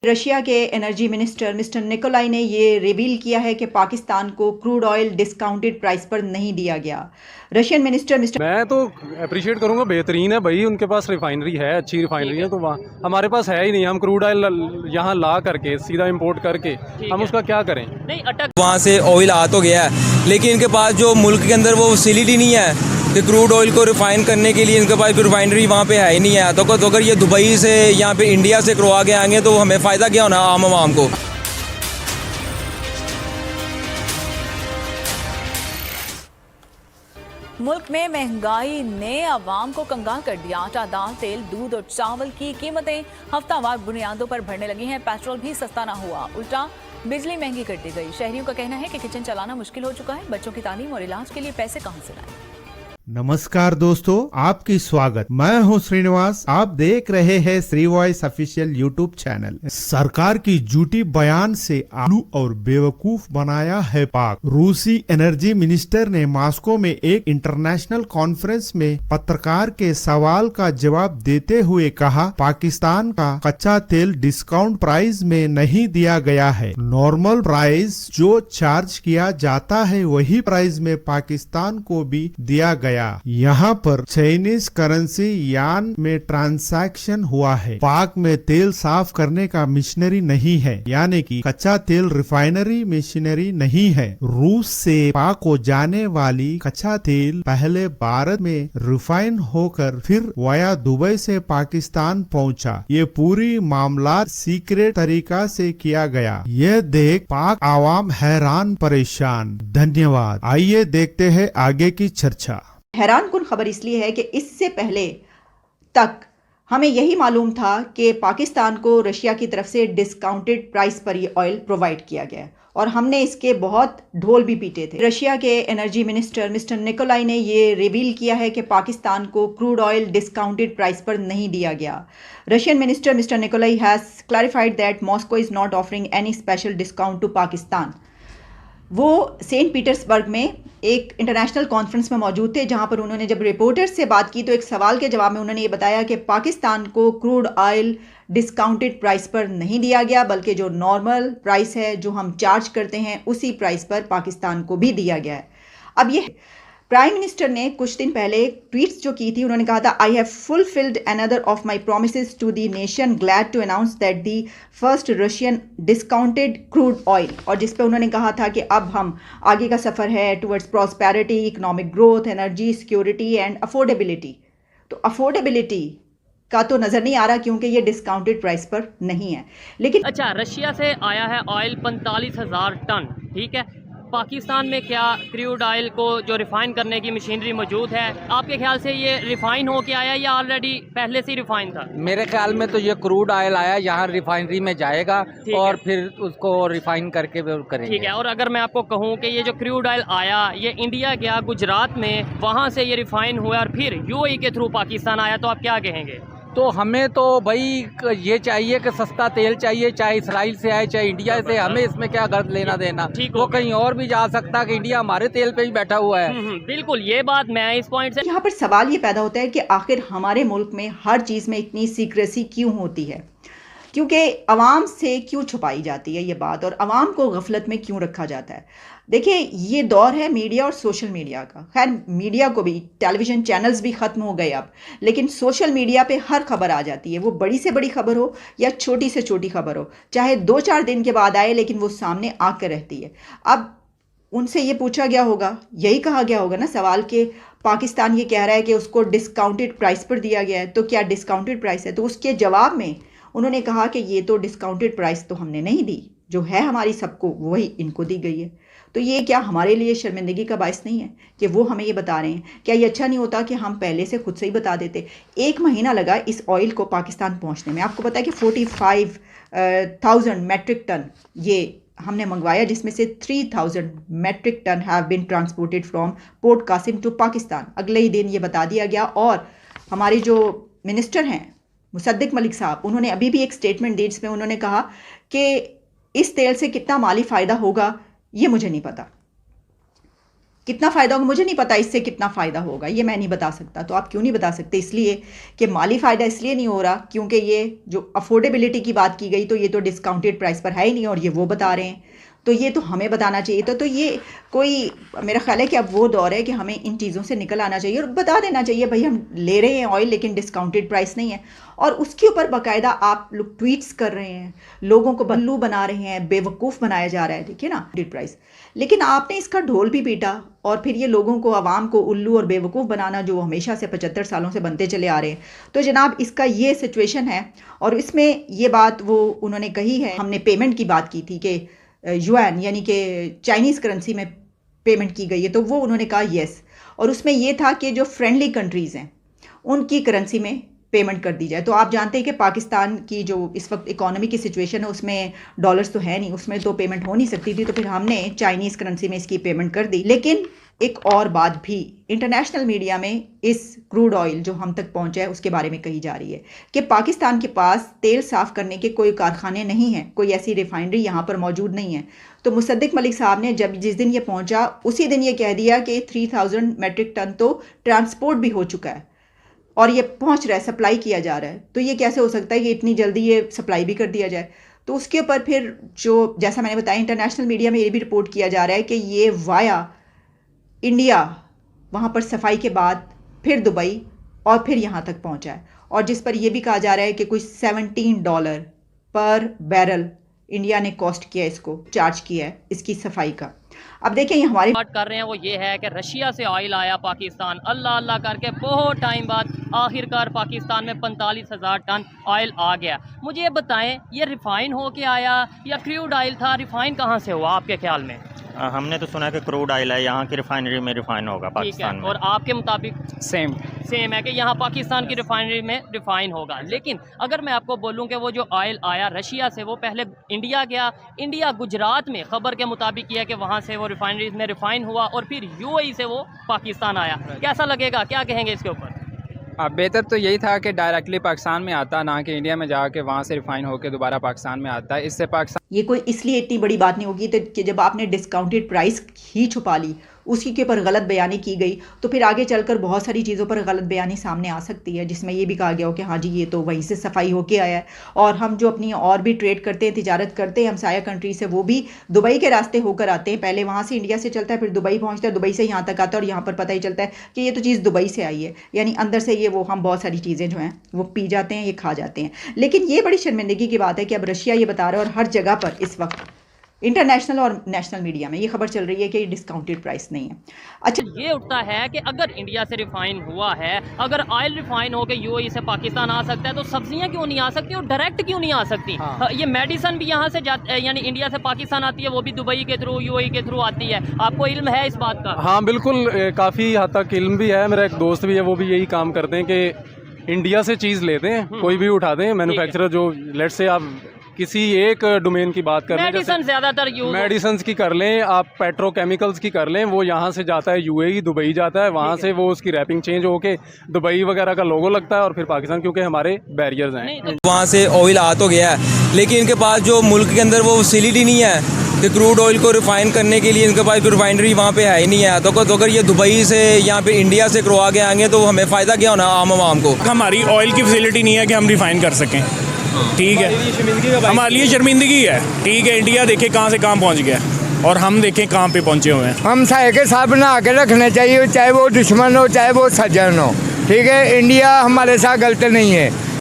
Russia के energy minister mister Nikolai ने ये रिवील किया है कि पाकिस्तान को क्रूड ऑयल डिस्काउंटेड प्राइस पर नहीं दिया गया। रशियन मिनिस्टर मिस्टर मैं तो अप्रिशिएट करूंगा, बेहतरीन है भाई, उनके पास रिफाइनरी है, अच्छी रिफाइनरी है। तो वहाँ हमारे पास है ही नहीं, हम क्रूड ऑयल यहाँ ला करके सीधा इंपोर्ट करके हम उसका क्या करें। नहीं अटक वहाँ से ऑयल आ तो गया है, लेकिन इनके पास जो मुल्क के अंदर वो फैसिलिटी नहीं है कि क्रूड ऑयल को रिफाइन करने के लिए इनके पास रिफाइनरी वहाँ पे है ही नहीं है। तो अगर ये दुबई से यहाँ पे इंडिया से करवा के आएंगे तो हमें फ़ायदा क्या होना आम आवाम को। मुल्क में महंगाई ने आवाम को कंगाल कर दिया। आटा, दाल, तेल, दूध और चावल की कीमतें हफ्तावार बुनियादों पर बढ़ने लगी हैं। पेट्रोल भी सस्ता ना हुआ, उल्टा बिजली महंगी कर दी गई। शहरियों का कहना है कि किचन चलाना मुश्किल हो चुका है। बच्चों की तालीम और इलाज के लिए पैसे कहां से लाएं? नमस्कार दोस्तों, आपकी स्वागत। मैं हूं श्रीनिवास। आप देख रहे हैं Shri voice official YouTube channel. सरकार की झूठी बयान से आलू और बेवकूफ बनाया है पाक। रूसी एनर्जी मिनिस्टर ने मॉस्को में एक इंटरनेशनल कॉन्फ्रेंस में पत्रकार के सवाल का जवाब देते हुए कहा, पाकिस्तान का कच्चा तेल डिस्काउंट प्राइस में नहीं दिया गया है। नॉर्मल प्राइस जो चार्ज किया जाता है वही प्राइस में पाकिस्तान को भी दिया गया। यहाँ पर चाइनीज करेंसी यान में ट्रांसैक्शन हुआ है। पाक में तेल साफ करने का मशीनरी नहीं है, यानी कि कच्चा तेल रिफाइनरी मशीनरी नहीं है। रूस से पाक को जाने वाली कच्चा तेल पहले भारत में रिफाइन होकर फिर वाया दुबई से पाकिस्तान पहुंचा। ये पूरी मामला सीक्रेट तरीका से किया गया। ये देख पाक आवाम हैरान परेशान। धन्यवाद। आइए देखते हैं आगे की चर्चा। हैरानकुन खबर इसलिए है कि इससे पहले तक हमें यही मालूम था कि पाकिस्तान को रशिया की तरफ से डिस्काउंटेड प्राइस पर ये ऑयल प्रोवाइड किया गया और हमने इसके बहुत ढोल भी पीटे थे। रशिया के एनर्जी मिनिस्टर मिस्टर निकोलाई ने ये रिवील किया है कि पाकिस्तान को क्रूड ऑयल डिस्काउंटेड प्राइस पर नहीं दिया गया। Russian minister mister Nikolai has clarified that Moscow is not offering any special discount to Pakistan. वो सेंट पीटर्सबर्ग में एक इंटरनेशनल कॉन्फ्रेंस में मौजूद थे, जहां पर उन्होंने जब रिपोर्टर्स से बात की तो एक सवाल के जवाब में उन्होंने ये बताया कि पाकिस्तान को क्रूड ऑयल डिस्काउंटेड प्राइस पर नहीं दिया गया, बल्कि जो नॉर्मल प्राइस है जो हम चार्ज करते हैं उसी प्राइस पर पाकिस्तान को भी दिया गया है। अब ये प्राइम मिनिस्टर ने कुछ दिन पहले ट्वीट्स जो की थी, उन्होंने कहा था, I have fulfilled another of my promises to the nation, glad to announce that the first Russian discounted crude oil. और जिस पे उन्होंने कहा था कि अब हम आगे का सफ़र है towards prosperity, economic growth, energy security and affordability. तो अफोर्डेबिलिटी का तो नज़र नहीं आ रहा क्योंकि ये डिस्काउंटेड प्राइस पर नहीं है। लेकिन अच्छा, रशिया से आया है ऑयल 45,000 टन, ठीक है। पाकिस्तान में क्या क्रूड ऑयल को जो रिफाइन करने की मशीनरी मौजूद है? आपके ख्याल से ये रिफाइन हो के आया या ऑलरेडी पहले से रिफाइन था? मेरे ख्याल में तो ये क्रूड ऑयल आया, यहाँ रिफाइनरी में जाएगा और फिर उसको रिफाइन करके करेंगे। ठीक है। और अगर मैं आपको कहूँ कि ये जो क्रूड ऑयल आया ये इंडिया गया गुजरात में, वहाँ से ये रिफाइन हुआ और फिर यूएई के थ्रू पाकिस्तान आया, तो आप क्या कहेंगे? तो हमें तो भाई ये चाहिए कि सस्ता तेल चाहिए, चाहे इसराइल से आए चाहे इंडिया से, हमें इसमें क्या गर्द लेना देना। वो कहीं और भी जा सकता कि इंडिया हमारे तेल पे ही बैठा हुआ है। बिल्कुल, ये बात मैं इस पॉइंट से। यहाँ पर सवाल ये पैदा होता है कि आखिर हमारे मुल्क में हर चीज़ में इतनी सीक्रेसी क्यों होती है, क्योंकि अवाम से क्यों छुपाई जाती है ये बात और अवाम को गफलत में क्यों रखा जाता है। देखिए, ये दौर है मीडिया और सोशल मीडिया का। खैर, मीडिया को भी, टेलीविज़न चैनल्स भी ख़त्म हो गए अब, लेकिन सोशल मीडिया पे हर खबर आ जाती है। वो बड़ी से बड़ी खबर हो या छोटी से छोटी खबर हो, चाहे 2-4 दिन के बाद आए, लेकिन वो सामने आकर रहती है। अब उनसे ये पूछा गया होगा, यही कहा गया होगा ना सवाल के पाकिस्तान ये कह रहा है कि उसको डिस्काउंटेड प्राइस पर दिया गया है, तो क्या डिस्काउंटेड प्राइस है? तो उसके जवाब में उन्होंने कहा कि ये तो डिस्काउंटेड प्राइस तो हमने नहीं दी, जो है हमारी सबको वही इनको दी गई है। तो ये क्या हमारे लिए शर्मिंदगी का बायस नहीं है कि वो हमें ये बता रहे हैं? क्या ये अच्छा नहीं होता कि हम पहले से खुद से ही बता देते? 1 महीना लगा इस ऑयल को पाकिस्तान पहुंचने में। आपको पता है कि 45,000 मेट्रिक टन ये हमने मंगवाया, जिसमें से 3,000 metric ton have been transported from Port Qasim to Pakistan. अगले ही दिन ये बता दिया गया। और हमारे जो मिनिस्टर हैं मुसद्दिक मलिक साहब, उन्होंने अभी भी एक स्टेटमेंट दी जिसमें उन्होंने कहा कि इस तेल से कितना माली फ़ायदा होगा ये मुझे नहीं पता कितना फ़ायदा होगा मुझे नहीं पता, इससे कितना फ़ायदा होगा ये मैं नहीं बता सकता। तो आप क्यों नहीं बता सकते? इसलिए कि माली फ़ायदा इसलिए नहीं हो रहा क्योंकि ये जो अफोर्डेबिलिटी की बात की गई तो ये तो डिस्काउंटेड प्राइस पर है ही नहीं, और ये वो बता रहे हैं, तो ये तो हमें बताना चाहिए। तो ये कोई, मेरा ख्याल है कि अब वो दौर है कि हमें इन चीज़ों से निकल आना चाहिए और बता देना चाहिए भाई हम ले रहे हैं ऑयल लेकिन डिस्काउंटेड प्राइस नहीं है। और उसके ऊपर बाकायदा आप लोग ट्वीट्स कर रहे हैं, लोगों को बल्लू बना रहे हैं, बेवकूफ़ बनाया जा रहा है, देखिए ना प्राइस। लेकिन आपने इसका ढोल भी पीटा और फिर ये लोगों को, आवाम को उल्लू और बेवकूफ़ बनाना जो हमेशा से 75 सालों से बनते चले आ रहे हैं। तो जनाब इसका ये सिचुएशन है। और इसमें ये बात वो उन्होंने कही है, हमने पेमेंट की बात की थी कि युआन यानी कि चाइनीज़ करेंसी में पेमेंट की गई है, तो वो उन्होंने कहा येस। और उसमें ये था कि जो फ्रेंडली कंट्रीज़ हैं उनकी करेंसी में पेमेंट कर दी जाए। तो आप जानते हैं कि पाकिस्तान की जो इस वक्त इकोनॉमी की सिचुएशन है उसमें डॉलर्स तो है नहीं, उसमें तो पेमेंट हो नहीं सकती थी, तो फिर हमने चाइनीज़ करेंसी में इसकी पेमेंट कर दी। लेकिन एक और बात भी इंटरनेशनल मीडिया में इस क्रूड ऑयल जो हम तक पहुंचा है उसके बारे में कही जा रही है कि पाकिस्तान के पास तेल साफ़ करने के कोई कारखाने नहीं हैं, कोई ऐसी रिफाइनरी यहाँ पर मौजूद नहीं है। तो मुसद्दिक मलिक साहब ने जिस दिन ये पहुंचा उसी दिन ये कह दिया कि 3000 मेट्रिक टन तो ट्रांसपोर्ट भी हो चुका है और ये पहुंच रहा है, सप्लाई किया जा रहा है। तो ये कैसे हो सकता है कि इतनी जल्दी ये सप्लाई भी कर दिया जाए? तो उसके ऊपर फिर जो, जैसा मैंने बताया, इंटरनेशनल मीडिया में ये भी रिपोर्ट किया जा रहा है कि ये वाया इंडिया वहाँ पर सफाई के बाद फिर दुबई और फिर यहाँ तक पहुँचा है, और जिस पर यह भी कहा जा रहा है कि कुछ $17 पर बैरल इंडिया ने कॉस्ट किया, इसको चार्ज किया है इसकी सफाई का। अब देखें ये हमारी बात कर रहे हैं वो ये है कि रशिया से ऑयल आया पाकिस्तान, अल्लाह अल्लाह करके बहुत टाइम बाद आखिरकार पाकिस्तान में 45,000 टन ऑयल आ गया। मुझे ये बताएं, ये रिफाइन हो के आया या क्रूड ऑयल था? रिफाइन कहाँ से हुआ आपके ख्याल में? हमने तो सुना कि क्रूड ऑयल है, यहाँ की रिफाइनरी में रिफाइन होगा पाकिस्तान में। और आपके मुताबिक सेम है कि यहाँ पाकिस्तान की रिफाइनरी में रिफाइन होगा। लेकिन अगर मैं आपको बोलूँ कि वो जो ऑयल आया रशिया से वो पहले इंडिया गया, इंडिया गुजरात में खबर के मुताबिक किया कि वहाँ से वो रिफाइनरीज में रिफाइन हुआ और फिर यूएई से वो पाकिस्तान आया। कैसा लगेगा, क्या कहेंगे इसके ऊपर? बेहतर तो यही था कि डायरेक्टली पाकिस्तान में आता, ना कि इंडिया में जाके वहाँ से रिफाइन होकर दोबारा पाकिस्तान में आता है। इससे पाकिस्तान, ये कोई इसलिए इतनी बड़ी बात नहीं होगी कि जब आपने डिस्काउंटेड प्राइस ही छुपा ली, उसी के ऊपर गलत बयानी की गई, तो फिर आगे चलकर बहुत सारी चीज़ों पर गलत बयानी सामने आ सकती है, जिसमें ये भी कहा गया हो कि हाँ जी ये तो वहीं से सफाई होके आया है। और हम जो अपनी और भी ट्रेड करते हैं, तिजारत करते हैं हमसाया कंट्री से, वो भी दुबई के रास्ते होकर आते हैं। पहले वहाँ से इंडिया से चलता है, फिर दुबई पहुँचता है, दुबई से यहाँ तक आता है, और यहाँ पर पता ही चलता है कि ये तो चीज़ दुबई से आई है। यानी अंदर से ये वो हम बहुत सारी चीज़ें जो हैं वो पी जाते हैं, ये खा जाते हैं। लेकिन ये बड़ी शर्मिंदगी की बात है कि अब रशिया ये बता रहा है और हर जगह पर इस वक्त इंटरनेशनल और नेशनल मीडिया में ये खबर चल रही है कि डिस्काउंटेड प्राइस नहीं है। अच्छा, ये उठता है कि अगर इंडिया से रिफाइन हुआ है, अगर ऑयल रिफाइन होकर यूएई से पाकिस्तान आ सकता है, तो सब्जियां क्यों नहीं आ सकती और डायरेक्ट क्यों नहीं आ सकती? हाँ। ये मेडिसिन भी यहाँ से यानी इंडिया से पाकिस्तान आती है, वो भी दुबई के थ्रू, यूएई के थ्रू आती है। आपको इल्म है इस बात का? हाँ बिल्कुल, काफ़ी हद तक इल्म भी है। मेरा एक दोस्त भी है, वो भी यही काम करते हैं कि इंडिया से चीज़ लेते हैं, कोई भी उठाते हैं मैन्युफैक्चरर, जो लेट्स से आप किसी एक डोमेन की बात कर लें, मेडिसिन ज़्यादातर यूज, मेडिसिन की कर लें, आप पेट्रोकेमिकल्स की कर लें, वो यहाँ से जाता है यूएई, दुबई जाता है, वहाँ से वो उसकी रैपिंग चेंज होके दुबई वगैरह का लोगो लगता है और फिर पाकिस्तान, क्योंकि हमारे बैरियर्स हैं। वहाँ से ऑयल आ तो गया है, लेकिन इनके पास जो मुल्क के अंदर वो फैसिलिटी नहीं है कि क्रूड ऑयल को रिफाइन करने के लिए इनके पास रिफाइनरी वहाँ पे है ही नहीं है। तो अगर ये दुबई से या फिर इंडिया से करवा के आएंगे तो हमें फ़ायदा क्या होना आम आवाम को? हमारी ऑयल की फैसिलिटी नहीं है कि हम रिफाइन कर सकें, ठीक है, हमारे लिए शर्मिंदगी है। ठीक है, इंडिया देखे कहाँ से कहाँ पहुँच गया और हम देखें कहाँ पे पहुँचे हुए हैं। हम साए के साथ बना के रखना चाहिए, चाहे वो दुश्मन हो चाहे वो सज्जन हो, ठीक है। इंडिया हमारे साथ गलत नहीं है।